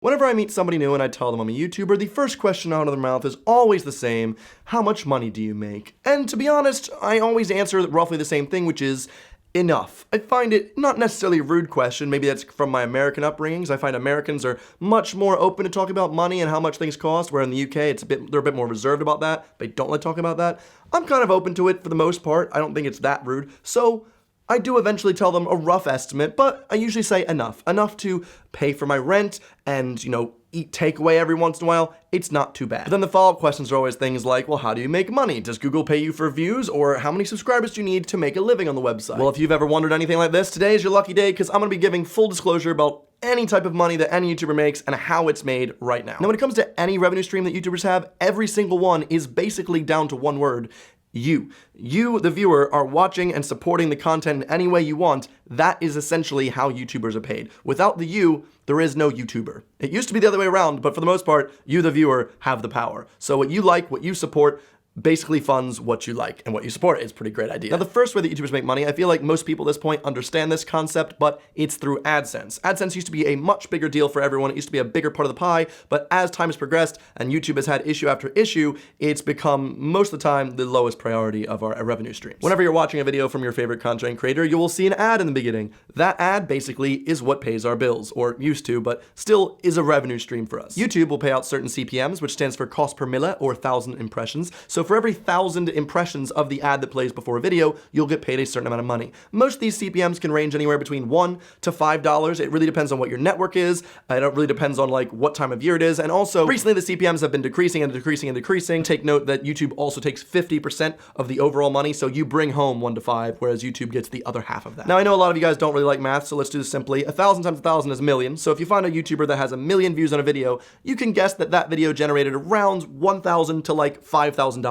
Whenever I meet somebody new and I tell them I'm a YouTuber, the first question out of their mouth is always the same: how much money do you make? And to be honest, I always answer roughly the same thing, which is enough. I find it not necessarily a rude question. Maybe that's from my American upbringings. I find Americans are much more open to talking about money and how much things cost, where in the UK they're a bit more reserved about that. They don't like talking about that. I'm kind of open to it for the most part. I don't think it's that rude. So I do eventually tell them a rough estimate, but I usually say enough. Enough to pay for my rent and, eat takeaway every once in a while. It's not too bad. But then the follow-up questions are always things like, well, how do you make money? Does Google pay you for views? Or how many subscribers do you need to make a living on the website? Well, if you've ever wondered anything like this, today is your lucky day, because I'm gonna be giving full disclosure about any type of money that any YouTuber makes and how it's made right now. Now, when it comes to any revenue stream that YouTubers have, every single one is basically down to one word: you. You, the viewer, are watching and supporting the content in any way you want. That is essentially how YouTubers are paid. Without the you, there is no YouTuber. It used to be the other way around, but for the most part, you, the viewer, have the power. So what you like, what you support, basically funds what you like, and what you support is a pretty great idea. Now, the first way that YouTubers make money, I feel like most people at this point understand this concept, but it's through AdSense. AdSense used to be a much bigger deal for everyone. It used to be a bigger part of the pie, but as time has progressed and YouTube has had issue after issue, it's become, most of the time, the lowest priority of our revenue streams. Whenever you're watching a video from your favorite content creator, you will see an ad in the beginning. That ad basically is what pays our bills, or used to, but still is a revenue stream for us. YouTube will pay out certain CPMs, which stands for cost per mille, or 1,000 impressions. So for every 1,000 impressions of the ad that plays before a video, you'll get paid a certain amount of money. Most of these CPMs can range anywhere between $1 to $5. It really depends on what your network is. It really depends on what time of year it is. And also, recently the CPMs have been decreasing and decreasing and decreasing. Take note that YouTube also takes 50% of the overall money, so you bring home 1 to 5, whereas YouTube gets the other half of that. Now, I know a lot of you guys don't really like math, so let's do this simply. 1,000 times 1,000 is a million. So if you find a YouTuber that has 1 million views on a video, you can guess that that video generated around $1,000 to $5,000.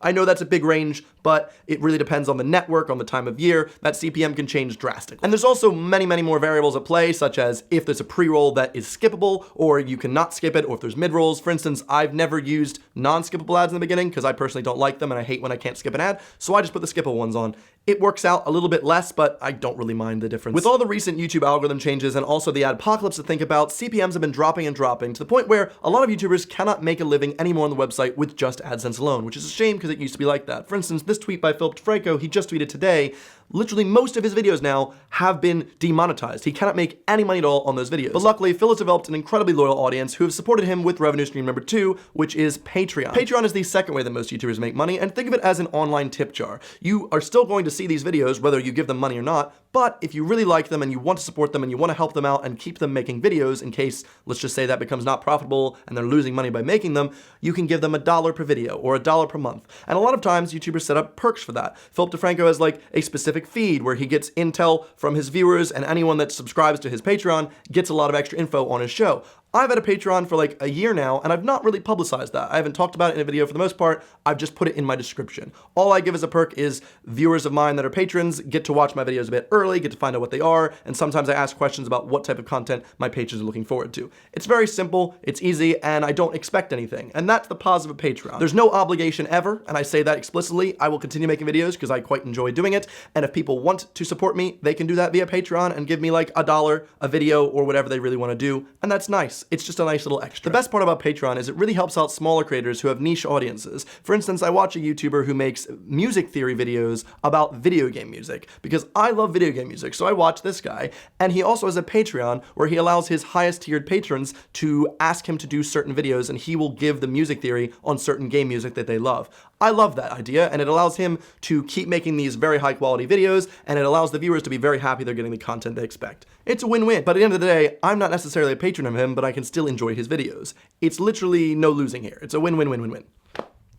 I know that's a big range, but it really depends on the network, on the time of year. That CPM can change drastically. And there's also many, many more variables at play, such as if there's a pre-roll that is skippable, or you cannot skip it, or if there's mid-rolls. For instance, I've never used non-skippable ads in the beginning because I personally don't like them and I hate when I can't skip an ad, so I just put the skippable ones on. It works out a little bit less, but I don't really mind the difference. With all the recent YouTube algorithm changes and also the adpocalypse to think about, CPMs have been dropping and dropping to the point where a lot of YouTubers cannot make a living anymore on the website with just AdSense alone, which is a shame because it used to be like that. For instance, this tweet by Philip DeFranco, he just tweeted today, literally most of his videos now have been demonetized. He cannot make any money at all on those videos. But luckily, Phil has developed an incredibly loyal audience who have supported him with revenue stream number 2, which is Patreon. Patreon is the second way that most YouTubers make money, and think of it as an online tip jar. You are still going to see these videos whether you give them money or not, but if you really like them and you want to support them and you want to help them out and keep them making videos in case, let's just say, that becomes not profitable and they're losing money by making them, you can give them $1 per video or $1 per month. And a lot of times YouTubers set up perks for that. Philip DeFranco has a specific feed where he gets intel from his viewers, and anyone that subscribes to his Patreon gets a lot of extra info on his show. I've had a Patreon for a year now, and I've not really publicized that. I haven't talked about it in a video for the most part. I've just put it in my description. All I give as a perk is viewers of mine that are patrons get to watch my videos a bit early, get to find out what they are, and sometimes I ask questions about what type of content my patrons are looking forward to. It's very simple, it's easy, and I don't expect anything. And that's the positive of Patreon. There's no obligation ever, and I say that explicitly. I will continue making videos because I quite enjoy doing it, and if people want to support me, they can do that via Patreon and give me $1 a video or whatever they really want to do, and that's nice. It's just a nice little extra. The best part about Patreon is it really helps out smaller creators who have niche audiences. For instance, I watch a YouTuber who makes music theory videos about video game music because I love video game music, so I watch this guy, and he also has a Patreon where he allows his highest tiered patrons to ask him to do certain videos, and he will give the music theory on certain game music that they love. I love that idea, and it allows him to keep making these very high quality videos, and it allows the viewers to be very happy they're getting the content they expect. It's a win-win, but at the end of the day, I'm not necessarily a patron of him, but I can still enjoy his videos. It's literally no losing here. It's a win-win-win-win-win.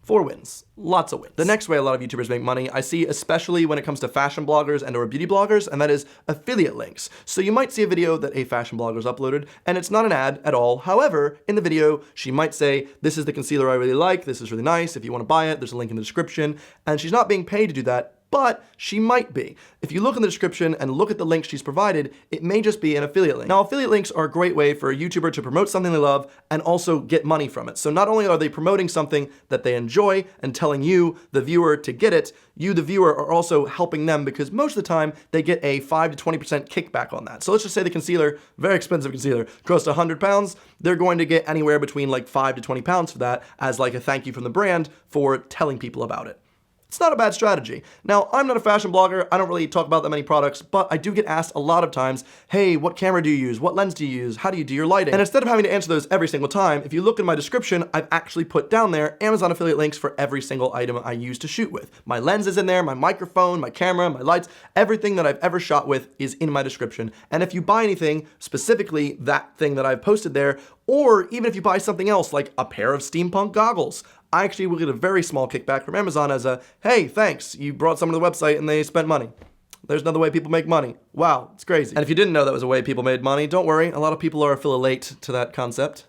4 wins. Lots of wins. The next way a lot of YouTubers make money, I see especially when it comes to fashion bloggers and or beauty bloggers, and that is affiliate links. So you might see a video that a fashion blogger's uploaded, and it's not an ad at all. However, in the video, she might say, this is the concealer I really like, this is really nice, if you want to buy it, there's a link in the description, and she's not being paid to do that. but she might be. If you look in the description and look at the link she's provided, it may just be an affiliate link. Now, affiliate links are a great way for a YouTuber to promote something they love and also get money from it. So not only are they promoting something that they enjoy and telling you, the viewer, to get it, you, the viewer, are also helping them because most of the time they get a 5 to 20% kickback on that. So let's just say the concealer, very expensive concealer, costs 100 pounds. They're going to get anywhere between like 5 to 20 pounds for that as like a thank you from the brand for telling people about it. It's not a bad strategy. Now, I'm not a fashion blogger. I don't really talk about that many products, but I do get asked a lot of times, hey, what camera do you use? What lens do you use? How do you do your lighting? And instead of having to answer those every single time, if you look in my description, I've actually put down there Amazon affiliate links for every single item I use to shoot with. My lens is in there, my microphone, my camera, my lights, everything that I've ever shot with is in my description. And if you buy anything, specifically that thing that I've posted there, or even if you buy something else like a pair of steampunk goggles, I actually will get a very small kickback from Amazon as a, hey, thanks, you brought someone to the website and they spent money. There's another way people make money. Wow, it's crazy. And if you didn't know that was a way people made money, don't worry, a lot of people are affiliate to that concept.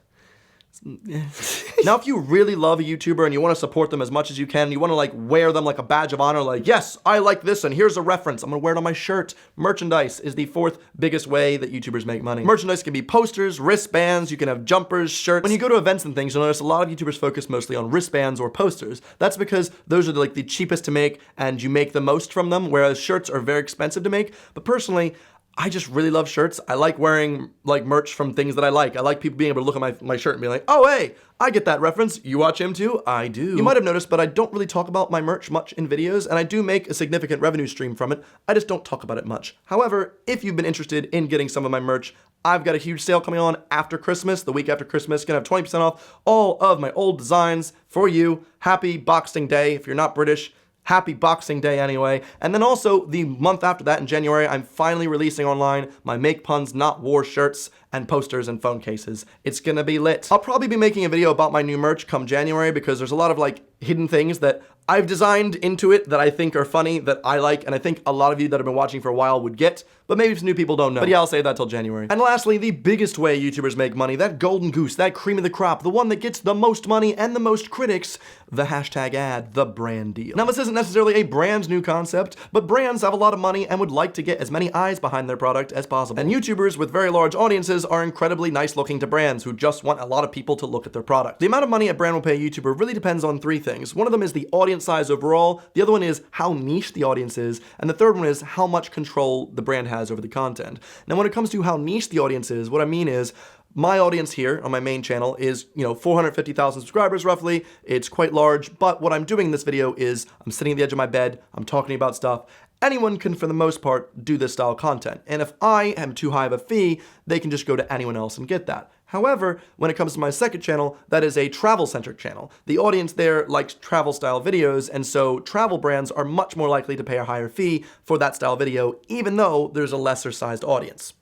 Now, if you really love a YouTuber and you want to support them as much as you can, you want to like wear them like a badge of honor, like, yes, I like this and here's a reference, I'm gonna wear it on my shirt. Merchandise is the fourth biggest way that YouTubers make money. Merchandise can be posters, wristbands, you can have jumpers, shirts. When you go to events and things, you'll notice a lot of YouTubers focus mostly on wristbands or posters. That's because those are like the cheapest to make and you make the most from them, whereas shirts are very expensive to make. But personally, I just really love shirts. I like wearing like merch from things that I like. I like people being able to look at my shirt and be like, oh, hey, I get that reference. You watch him too? I do. You might have noticed, but I don't really talk about my merch much in videos, and I do make a significant revenue stream from it. I just don't talk about it much. However, if you've been interested in getting some of my merch, I've got a huge sale coming on after Christmas, the week after Christmas. Gonna have 20% off all of my old designs for you. Happy Boxing Day if you're not British. Happy Boxing Day anyway. And then also the month after that in January, I'm finally releasing online my Make Puns Not War shirts and posters and phone cases. It's gonna be lit. I'll probably be making a video about my new merch come January because there's a lot of like hidden things that I've designed into it that I think are funny, that I like, and I think a lot of you that have been watching for a while would get, but maybe some new people don't know. But yeah, I'll save that till January. And lastly, the biggest way YouTubers make money, that golden goose, that cream of the crop, the one that gets the most money and the most critics, the hashtag ad, the brand deal. Now, this isn't necessarily a brand new concept, but brands have a lot of money and would like to get as many eyes behind their product as possible. And YouTubers with very large audiences are incredibly nice looking to brands who just want a lot of people to look at their product. The amount of money a brand will pay a YouTuber really depends on three things. One of them is the audience size overall, the other one is how niche the audience is, and the third one is how much control the brand has over the content. Now, when it comes to how niche the audience is, what I mean is, my audience here on my main channel is, 450,000 subscribers roughly. It's quite large, but what I'm doing in this video is I'm sitting at the edge of my bed, I'm talking about stuff. Anyone can, for the most part, do this style of content. And if I am too high of a fee, they can just go to anyone else and get that. However, when it comes to my second channel, that is a travel-centric channel. The audience there likes travel-style videos, and so travel brands are much more likely to pay a higher fee for that style video, even though there's a lesser-sized audience.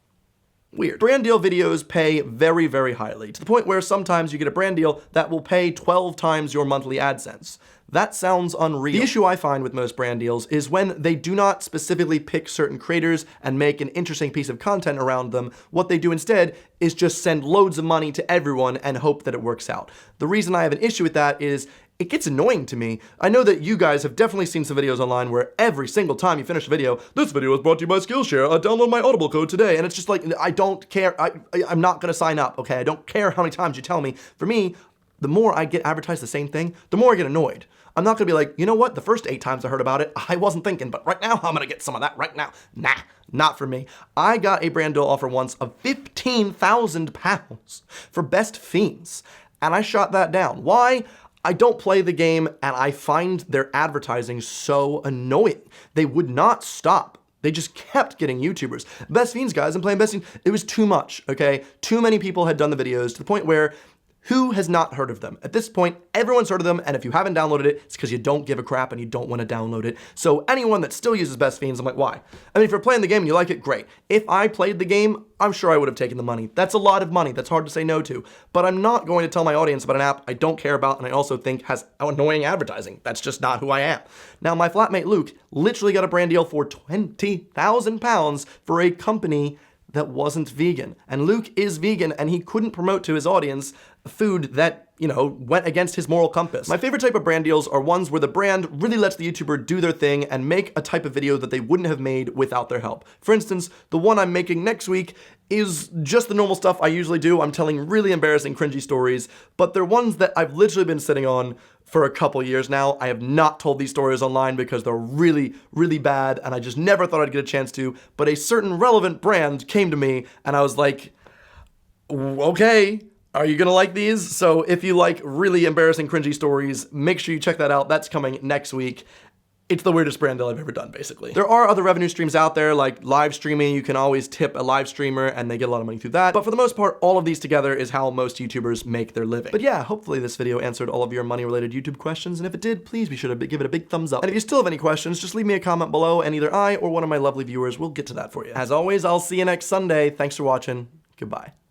Weird. Brand deal videos pay very, very highly, to the point where sometimes you get a brand deal that will pay 12 times your monthly AdSense. That sounds unreal. The issue I find with most brand deals is when they do not specifically pick certain creators and make an interesting piece of content around them. What they do instead is just send loads of money to everyone and hope that it works out. The reason I have an issue with that is it gets annoying to me. I know that you guys have definitely seen some videos online where every single time you finish a video, this video is brought to you by Skillshare, download my Audible code today. And it's just like, I don't care, I'm not gonna sign up, okay? I don't care how many times you tell me. For me, the more I get advertised the same thing, the more I get annoyed. I'm not gonna be like, you know what, the first 8 times I heard about it, I wasn't thinking, but right now I'm gonna get some of that right now. Nah, not for me. I got a brand deal offer once of £15,000 for Best Fiends, and I shot that down. Why? I don't play the game, and I find their advertising so annoying. They would not stop. They just kept getting YouTubers. Best Fiends, guys, I'm playing Best Fiends. It was too much, okay? Too many people had done the videos to the point where who has not heard of them? At this point, everyone's heard of them, and if you haven't downloaded it, it's because you don't give a crap and you don't want to download it. So anyone that still uses Best Fiends, I'm like, why? I mean, if you're playing the game and you like it, great. If I played the game, I'm sure I would have taken the money. That's a lot of money. That's hard to say no to. But I'm not going to tell my audience about an app I don't care about and I also think has annoying advertising. That's just not who I am. Now, my flatmate Luke literally got a brand deal for £20,000 for a company that wasn't vegan. And Luke is vegan, and he couldn't promote to his audience food that, you know, went against his moral compass. My favorite type of brand deals are ones where the brand really lets the YouTuber do their thing and make a type of video that they wouldn't have made without their help. For instance, the one I'm making next week is just the normal stuff I usually do. I'm telling really embarrassing, cringy stories, but they're ones that I've literally been sitting on for a couple years now. I have not told these stories online because they're really, really bad, and I just never thought I'd get a chance to, but a certain relevant brand came to me, and I was like, okay, are you gonna like these? So if you like really embarrassing, cringy stories, make sure you check that out. That's coming next week. It's the weirdest brand deal I've ever done, basically. There are other revenue streams out there, like live streaming. You can always tip a live streamer and they get a lot of money through that. But for the most part, all of these together is how most YouTubers make their living. But yeah, hopefully this video answered all of your money-related YouTube questions. And if it did, please be sure to give it a big thumbs up. And if you still have any questions, just leave me a comment below and either I or one of my lovely viewers will get to that for you. As always, I'll see you next Sunday. Thanks for watching. Goodbye.